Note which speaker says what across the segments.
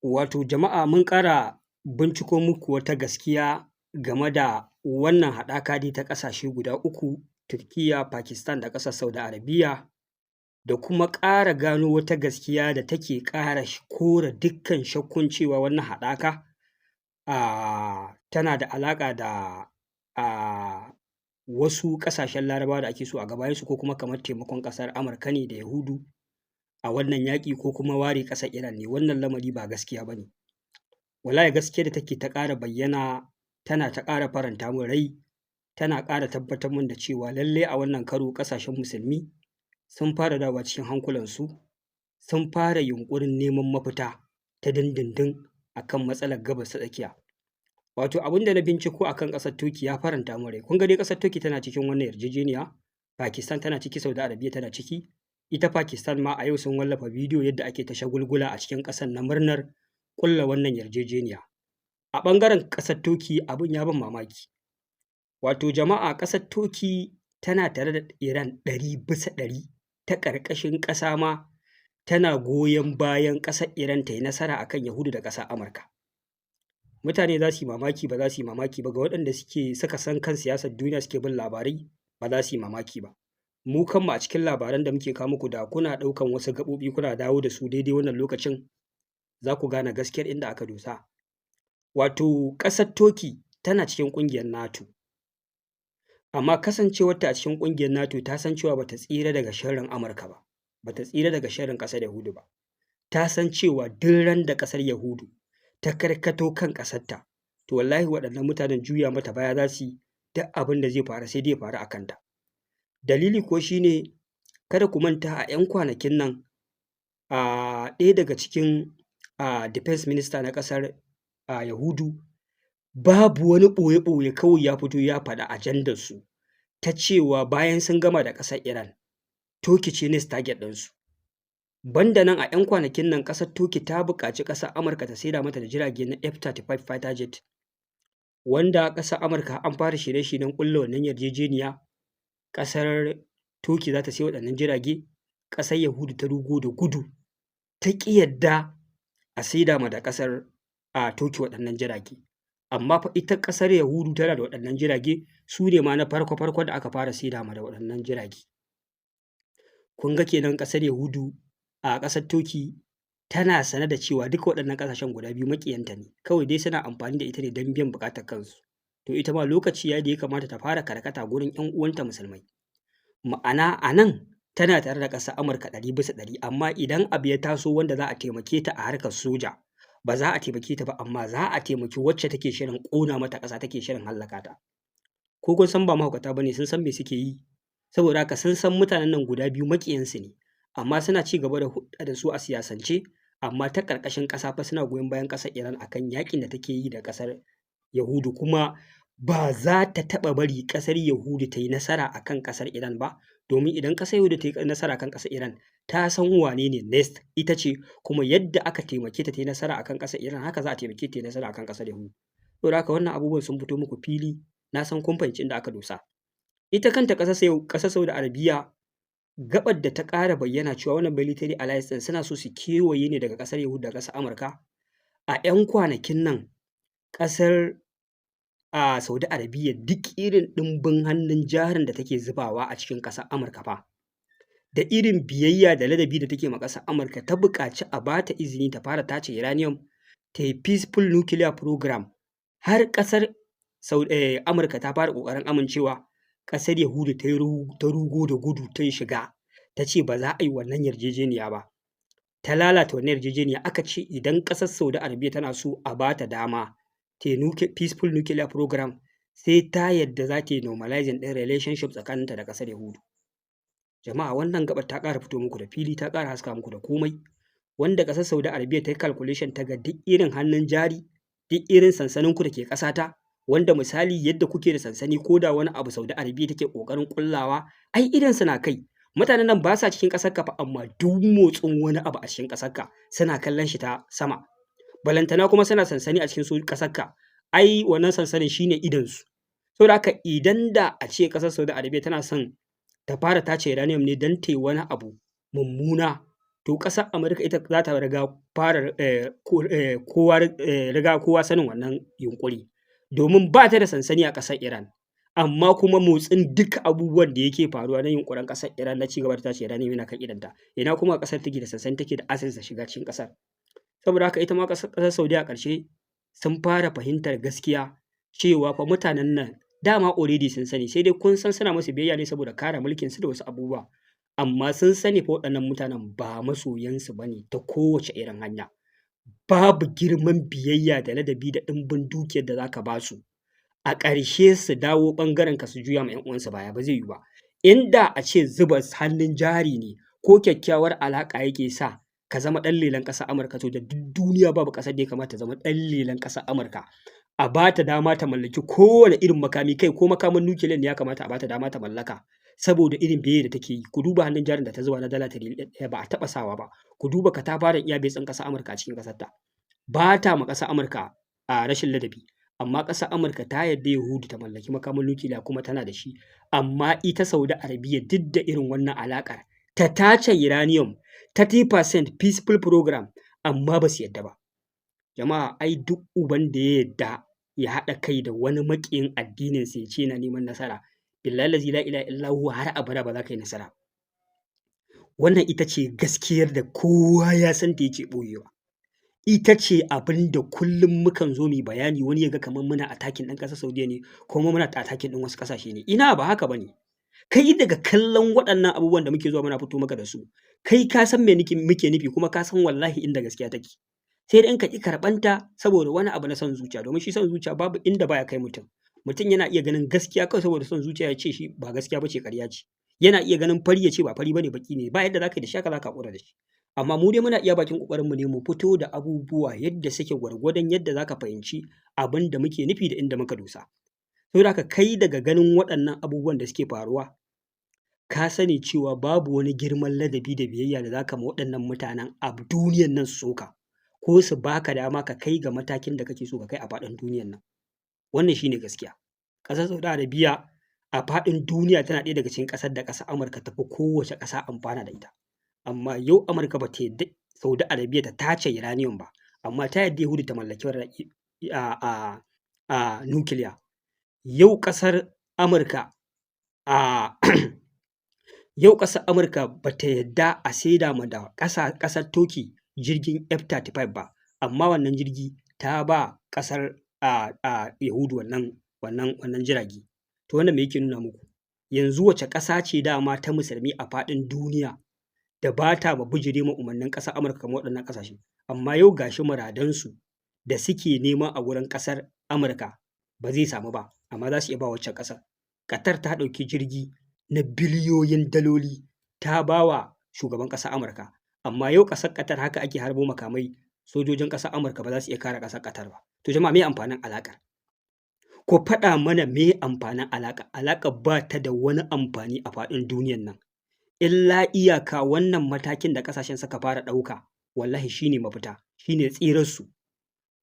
Speaker 1: Wato jama'a mun ƙara binciko muku wata gaskiya game da wannan haɗaka dai ta ƙasashe guda uku, Turkiyya, Pakistan da ƙasar Saudi Arabia, da kuma ƙara gano wata gaskiya da take ƙara kore dukkan shakkun cewa wannan haɗaka tana da alaƙa da wasu ƙasashen Larabawa da ake so a ga bayansu, ko kuma kamar taimakon ƙasar Amurka ne da Yahudu a wannan yaƙi, ko kuma ware ƙasar Iran ne. Wannan lamari ba gaskiya ba ne. Wallahi gaskiyar da take ta ƙara bayyana tana ta ƙara faranta min rai, tana ƙara tabbatar min da cewa lallai a wannan karo ƙasashen musulmi sun fara dawowa cikin hankulansu, sun fara yunƙurin neman mafita ta dindindin a kan matsalar Gabas ta Tsakiya. Wato abin da na binciko a kan ƙasar Turki ya faranta min rai. Kun ga dai ƙasar Turki tana cikin wannan yarjejeniya, Pakistan tana ciki, Saudi Arabia tana ciki. Ita Pakistan ma a yau sun wallafa bidiyo yadda ake ta shagulgula a cikin ƙasar na murnar ƙulla wannan yarjejeniya. A ɓangaren ƙasar Turki abin ya ban mamaki. Wato jama'a, ƙasar Turki tana tare da Iran 100% ta ƙarƙashin ƙasa ma tana goyon bayan ƙasar Iran ta yi nasara a kan Yahudu da ƙasar Amurka. Mutane za su yi mamaki, ba za su yi mamaki ba, ga waɗanda suka san kan siyasar duniya suke bin labarai, ba za su yi mamaki ba. Mu kanmu a cikin labaran da muke kawo muku, da kuna ɗaukan wasu gaɓoɓi kuna dawo da su daidai wannan lokacin, za ku gane gaskiyar inda aka dosa. Wato ƙasar Turki tana cikin ƙungiyar NATO, amma kasancewarta a cikin ƙungiyar NATO ta san cewa ba ta tsira daga sharrin Amurka ba, ba ta tsira daga sharrin ƙasar Yahudu ba. Ta san cewa duk ran da ƙasar Yahudu ta karkato kan ƙasarta, to wallahi waɗannan mutanen juya mata baya za su yi, duk abin da zai faru sai dai ya faru a kanta. Dalili kuwa shi ne, kada ku manta a 'yan kwanakin nan ɗaya daga cikin defense minister na ƙasar Yahudu, babu wani ɓoye-ɓoye, kawai ya fito ya faɗi ajandarsu ta cewa bayan sun gama da ƙasar Iran, Turki ce next target ɗinsu. Banda nan a 'yan kwanakin nan ƙasar Turki ta buƙaci ƙasar Amurka ta saida mata da jirage na F-35 fighter jet, wanda ƙasar Amurka an fara shirye-shiryen ƙulla wannan yarjejeniya. Ƙasar Turki za ta sai waɗannan jirage, ƙasar Yahudu ta rugo da gudu ta ƙi yadda a saida ma da ƙasar Turki waɗannan jirage. Amma fa ita ƙasar Yahudu tana da waɗannan jirage, su ne ma na farko-farko da aka fara saida ma da waɗannan jirage. Kun ga kenan ƙasar Yahudu a ƙasar Turki tana sane da cewa duka waɗannan ƙasashen guda biyu maƙiyanta ne, kawai dai suna amfani da ita ne don biyan buƙatar kansu. To ita ma lokaci ya yi da ya kamata ta fara karkata gurin 'yan uwanta musulmai. Ma'ana a nan tana tare da ƙasar Amurka 100%, amma idan abu ya taso wanda za a taimake ta a harkar soja, ba za a taimake ta ba, amma za a taimaki wacce take shirin ƙona mata ƙasa, take shirin hallaka ta. Ko kun san ba mahaukata ba ne, sun san me suke yi, saboda haka sun san mutanen nan guda biyu maƙiyansu ne, amma suna ci gaba da hulɗa da su a siyasance, amma ta ƙarƙashin ƙasa fa suna goyon bayan ƙasar Iran akan yaƙin da take yi da ƙasar Yahudu, kuma ba za ta taɓa bari ƙasar Yahudu ta yi nasara a kan ƙasar Iran ba, domin idan ƙasar Yahudu ta yi nasara a kan ƙasar Iran, ta san wane ne next, ita ce, kuma yadda aka taimake ta yi nasara a kan ƙasar Iran, haka za a taimake ta yi nasara a kan ƙasar Yahudu. Saboda haka wannan abubuwan sun fito muku fili, na san kun fahimci inda aka dosa. Ita kanta ƙasar Saudi Arabia, gaɓar da ta ƙara bayyana cewa wannan military alliance ɗin suna so su kewaye ne daga ƙasar Yahudu da ƙasar Amurka. A 'yan kwanakin nan ƙasar Saudi Arabia duk irin ɗimbin hannun jarin da take zubawa a cikin ƙasar Amurka fa, da irin biyayya da ladabi da take ma ƙasar Amurka, ta buƙaci a ba ta izini ta fara tace uranium, ta yi peaceful nuclear program, har ƙasar Amurka ta fara ƙoƙarin amincewa, ƙasar Yahudu ta rugo da gudu ta shiga, ta ce ba za a yi wannan yarjejeniya ba, ta lalata wannan yarjejeniya. Aka ce idan ƙasar Saudi Arabia tana so a ba ta dama ta yi peaceful nuclear program, sai ta yadda za ta yi normalizing ɗin relationship tsakaninta da ƙasar Yahudu. Jama'a, wannan gaɓar ta ƙara fito muku da fili, ta ƙara haska muku da komai, wanda ƙasar Saudi Arabia ta yi calculation ta ga duk irin hannun jari, duk irin sansaninku da ke ƙasata, wanda misali yadda kuke da sansani, ko da wani abu Saudi Arabia take ƙoƙarin ƙullawa, ai idansu na kai. Mutanen nan ba sa cikin ƙasarka fa, amma duk motsin wani abu a cikin ƙasarka suna kallon shi ta sama. Balantana kuma suna sansani a cikin ƙasarka, ai wannan sansanin shine idonsu. Saboda haka idan da a ce ƙasar Saudi Arabia tana son ta fara tace uranium ne don ta yi wani abu mummuna, to ƙasar Amurka ita za ta riga fara kowa riga kowa sanin wannan yunƙuri, domin ba ta da sansani a ƙasar Iran, amma kuma motsin duka abubuwan da yake faruwa na yunƙurin ƙasar Iran na cigaba da tace uranium yana kan idonta, ina kuma ƙasar take da sansani take da access da shiga cikin ƙasar. Saboda haka ita ma ƙasar Saudiya a ƙarshe sun fara fahimtar gaskiya cewa fa mutanen nan dama already sun sani, sai dai kun san suna musu biyayya ne saboda kare mulkinsu da wasu abubuwa, amma sun sani fa waɗannan mutanen ba masoyansu ba ne ta kowace irin hanya. Babu girman biyayya da ladabi da ɗimbin dukiyar da za ka ba su, a ƙarshe su dawo ɓangarenka su juya ma 'yan uwansu baya, ba zai yiwu ba. Inda a ce zuba hannun jari ne ko kyakkyawar alaƙa yake sa ka zama ɗan lelen ƙasar Amurka, to da duk duniya babu ƙasar da ya kamata ta zama ɗan lelen ƙasar Amurka. A ba ta dama ta mallaki kowane irin makami, kai ko makamin nukiliyan ne ya kamata a ba ta dama ta mallaka, saboda irin biyayya da take yi. Ku duba hannun jarin da ta zuba na dala tiriliyan ɗaya ba a taɓa sawa ba. Ku duba katafaren iya-base ɗin ƙasar Amurka a cikin ƙasarta. Ba ta ma ƙasar Amurka a rashin ladabi, amma ƙasar Amurka ta yarda Yahudu ta mallaki makamin nukiliya kuma tana da shi. Amma ita Saudi Arabia duk da irin wannan alaƙar ta tace uranium 30% peaceful program, amma ba su yadda ba. Jama'a ai duk uban da ya yadda ya haɗa kai da wani maƙiyin addinin sa ya ce yana neman nasara, billahi lazi la ilaha illa huwa har abada ba za ka yi nasara. Wannan ita ce gaskiyar da kowa ya san ta yake ɓoyewa. Ita ce abin da kullum mukan zo mu bayani, wani ya ga kamar muna attacking ɗin ƙasar Saudiya ne, kuma muna attacking ɗin wasu ƙasashe ne. Ina ba haka ba ne. Kai daga kallon waɗannan abubuwan da muke zuwa muna fito maka da su, kai ka san me muke nufi, kuma ka san wallahi inda gaskiya take. Sai dai in ka ƙi karɓanta saboda wani abu na son zuciya, domin shi son zuciya babu inda baya kai mutum. Mutum yana iya ganin gaskiya kawai saboda son zuciya ya ce shi ba gaskiya ba ce, ƙarya ce. Yana iya ganin fari ya ce ba fari ba ne, baƙi ne. Ba yadda za ka yi da shi, haka za ka haƙura da shi. Amma mu dai muna iya bakin ƙoƙarinmu ne mu fito da abubuwa yadda suke, gwargwadon yadda za ka fahimci abin da muke nufi da inda muka dosa. Saboda haka kai daga ganin waɗannan abubuwan da suke faruwa, ka sani cewa babu wani girman ladabi da biyayya da za ka ma waɗannan mutanen a duniyan nan su so ka, ko su baka dama ka kai ga matakin da kake so ka kai a faɗin duniyan nan. Wannan shine gaskiya. Ƙasar Saudi Arabia a faɗin duniya tana ɗaya daga cikin ƙasar da ƙasar Amurka ta fi kowace ƙasa amfana da ita. Amma yau Amurka ba ta yadda Saudi Arabia ta tace uranium ba, amma ta yadda Yahudu ta mallaki nukiliya. Yau ƙasar Amurka yau ƙasar Amurka ba ta yadda a saida ma da ƙasar Turkey jirgin F-35 ba, amma wannan jirgi ta ba ƙasar Yahudu wannan jirage. To wannan me yake nuna muku? Yanzu wace ƙasa ce dama ta musulmi a faɗin duniya da ba ta ma bijire ma umarnin ƙasar Amurka kamar waɗannan ƙasashe? Amma yau gashi muradansu da suke nema a wurin ƙasar Amurka ba zai samu ba, amma za su iya ba waccan ƙasar. Qatar ta ɗauki jirgi na biliyoyin daloli ta ba wa shugaban ƙasar Amurka, amma yau ƙasar Qatar haka ake harbo makamai, sojojin ƙasar Amurka ba za su iya kare ƙasar Qatar ba. To jama'a, me amfanin alaƙar? Ku faɗa mana me amfanin alaƙa? Alaƙar ba ta da wani amfani a faɗin duniyan nan, illa iyaka wannan matakin da ƙasashen suka fara ɗauka, wallahi shine mafita, shine tsirarsu.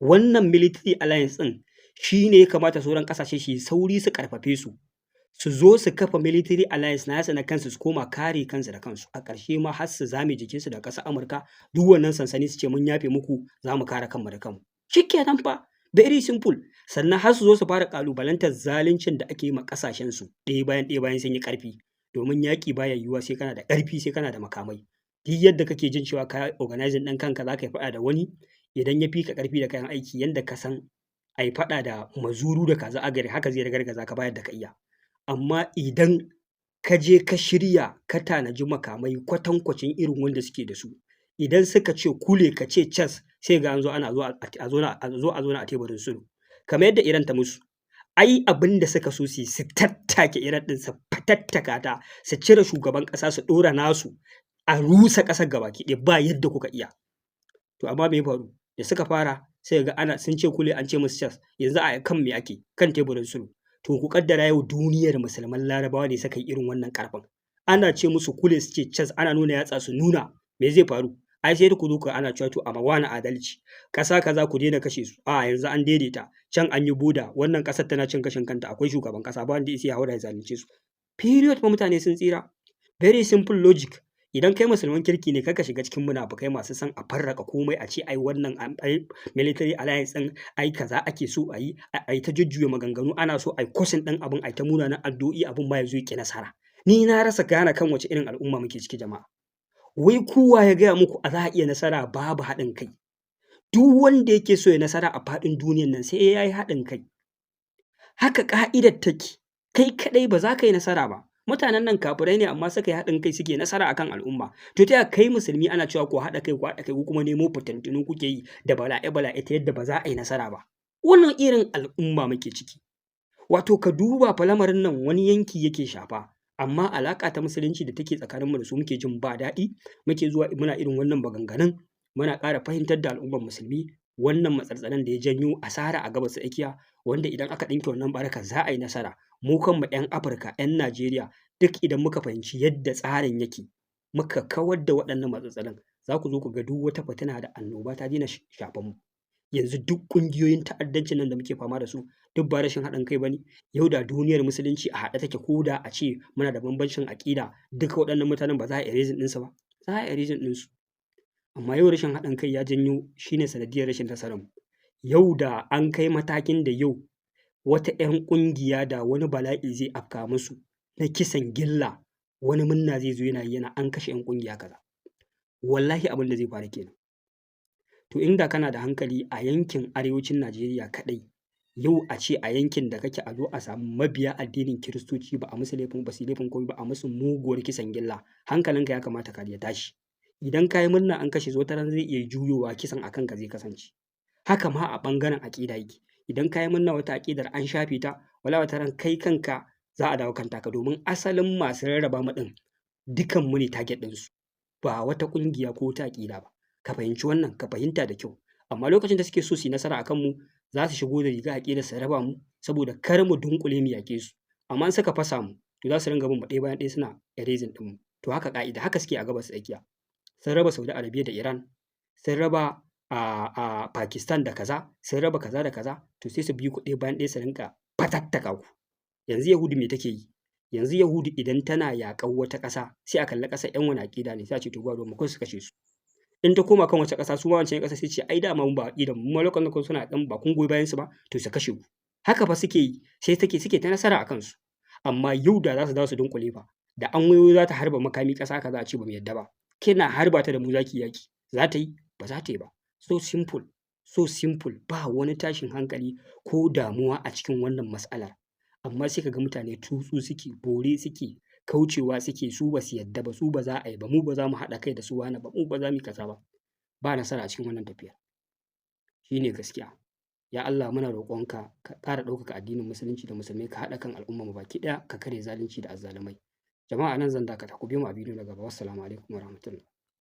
Speaker 1: Wannan military alliance ɗin shi ne ya kamata sauran ƙasashe su yi sauri su ƙarfafe su zo su kafa military alliance nasu na kansu, su koma kare kansu da kansu. A ƙarshe ma har su zame jikinsu daga ƙasar Amurka, duk wannan sansani su ce mun yafe muku, za mu kare kanmu da kanmu. Shikenan fa, very simple. Sannan har su zo su fara ƙalubalantar zaluncin da ake yi ma ƙasashensu ɗaya bayan sun yi ƙarfi. Domin yaƙi baya yiwuwa sai kana da ƙarfi, sai kana da makamai. Duk yadda kake jin cewa ka organizing ɗin kanka za ka yi faɗa da wani, idan ya fi ka ƙarfi da kayan aiki, yanda ka san a yi faɗa da mazuru da kaza a gari, haka zai ragargaza ka bayar da ka iya. Amma idan ka je ka shirya ka tanaji makamai kwatankwacin irin wanda suke da su, idan suka ce kule ka ce cas, sai ga an zo ana a zo a teburin sulhu. Kamar yadda Iran ta musu, ai abin da suka so su tattake Iran ɗin, su fatattaka ta, su cire shugaban ƙasa, su ɗora nasu, a rusa ƙasar gabaki ɗaya, ba yadda kuka iya. To amma me ya faru? Da suka fara sai ga sun ce kule, an ce musu cas, yanzu a kan me ake? Kan teburin sulhu. To ku kaddara yau duniyar musulman Larabawa ne suka yi irin wannan ƙarfin. Ana ce musu kule su ce cas, ana nuna yatsa su nuna, me zai faru? Ai sai ku zo ana cewa to a mawana adalci, ƙasa kaza ku daina kashe su, a yanzu an daidaita, can an yi boda, wannan ƙasar tana cin gashin kanta, akwai shugaban ƙasa, ba wanda ya haura ya zalunce su. Period, fa mutane sun tsira. Very simple logic. idan kai musulmin kirki ne kar ka shiga cikin munafukai masu son a farraka komai a ce ai wannan ai military alliance ɗin ai kaza ake so a yi ai ta jujjuya maganganu ana so ai kwasin ɗin abin ai ta munanan addu'o'i abin ma ya zo ya ƙi nasara. Ni na rasa gane kan wace irin al'umma muke ciki jama'a. Wai kowa ya gaya muku a za a iya nasara babu haɗin kai. Duk wanda yake so ya nasara a faɗin duniyan nan sai ya yi haɗin kai. Haka ƙa'idar take, kai kaɗai ba za ka yi nasara ba. Mutanen nan kafirai ne amma suka yi haɗin kai suke nasara akan al'umma. To ta yaya kai musulmi ana cewa ku haɗa kai ku kuma nemo fitintunu kuke yi da bala'e ta yadda ba za a yi nasara ba. Wannan irin al'umma muke ciki. Wato ka duba fa lamarin nan wani yanki yake shafa. Amma alaƙa ta musulunci da take tsakaninmu da su muke jin ba daɗi, muke zuwa muna irin wannan maganganun, muna ƙara fahimtar da al'ummar musulmi wannan matsaltsalan da ya janyo asara a gabas ta tsakiya, wanda idan aka ɗinke wannan barakar za a yi nasara. Mu kanmu 'yan Afirka, 'yan Najeriya, duk idan muka fahimci yadda tsarin yake, muka kawar da waɗannan matsaltsalan, za ku zo ku ga duk wata fitina da annoba ta daina shafan mu. Yanzu duk ƙungiyoyin ta'addancin nan da muke fama da su, duk ba rashin haɗin kai ba ne. Yau da duniyar musulunci a haɗe take ko da a ce muna da bambancin aƙida, duka waɗannan mutanen ba za a erasing ɗinsu ba? Za a erasing ɗinsu. Amma yau rashin haɗin kai ya janyo shi ne sanadiyyar rashin nasararmu. Yau da an kai matakin da yau wata 'yan ƙungiya da wani bala'i zai afka musu na kisan gilla, wani murna zai zo yana an kashe 'yan ƙungiya kaza. Wallahi abin da zai faru kenan. To inda kana da hankali a yankin arewacin Najeriya kaɗai, yau a ce a yankin da kake a zo a samu mabiya addinin Kiristoci ba a musu laifin ba su laifin komai ba a musu muguwar kisan gilla, hankalinka ya kamata ka ya tashi. Idan ka yi murna an kashe su wataran zai iya juyowa kisan akan ka zai kasance. Haka ma a ɓangaren aƙida yake. Idan ka yi murna wata aƙidar an shafe ta, wallahi wataran kai kanka za a dawo kan taka domin asalin masu rarraba mu ɗin dukanmu ne target ɗinsu, ba wata ƙungiya ko wata aƙida ba. Ka fahimci wannan, ka fahimta da kyau. Amma lokacin da suke so su yi nasara a kanmu, za su shigo da riga aƙidar su raba mu saboda kar mu dunƙule mu yaƙe su. Amma in suka fasa mu, to za su ringa bin mu ɗaya bayan ɗaya suna erasing ɗinmu. To haka ƙa'ida, haka suke a gabas ta tsakiya. Sun raba Saudi Arabia da Iran, sun raba a Pakistan da kaza, sun raba kaza da kaza, to sai su bi ku ɗaya bayan ɗaya su rinƙa fatattaka ku. Yanzu Yahudu me take yi? Yanzu Yahudu idan tana yaƙar wata ƙasa, sai a kalli ƙasar 'yan wani aƙida ne, sai a ce to ba ruwanmu kawai su kashe su. In ta koma kan wace ƙasa su ma wancan ƙasa sai ce ai dama mu ba aƙidan mu ma lokacin da suna ɗan ba kun goyi bayan su ba to su kashe ku. Haka fa suke yi sai suke ta nasara a kansu. Amma yau da za su dawo su dunƙule fa, da an wayo za ta harba makami ƙasa kaza a ce ba mu yadda ba. Kina harba ta da mu zaki yaƙi. Za ta yi? Ba za ta yi ba. So simple, ba wani tashin hankali ko damuwa a cikin wannan mas'alar. Amma sai ka ga mutane tutsu suke, bore suke, kaucewa suke, su ba su yadda ba, su ba za a yi ba, mu ba za mu haɗa kai da su wane ba, mu ba za mu yi kaza ba. Ba nasara a cikin wannan tafiya. Shi ne gaskiya. Ya Allah muna roƙonka ka ƙara ɗaukaka addinin musulunci da musulmai, ka haɗa kan al'ummar mu baki ɗaya, ka karya zalunci da azzalumai. Jama'a nan zan dakata, ku biyo mu a bidiyo na gaba. Wassalamu alaikum warahmatullahi.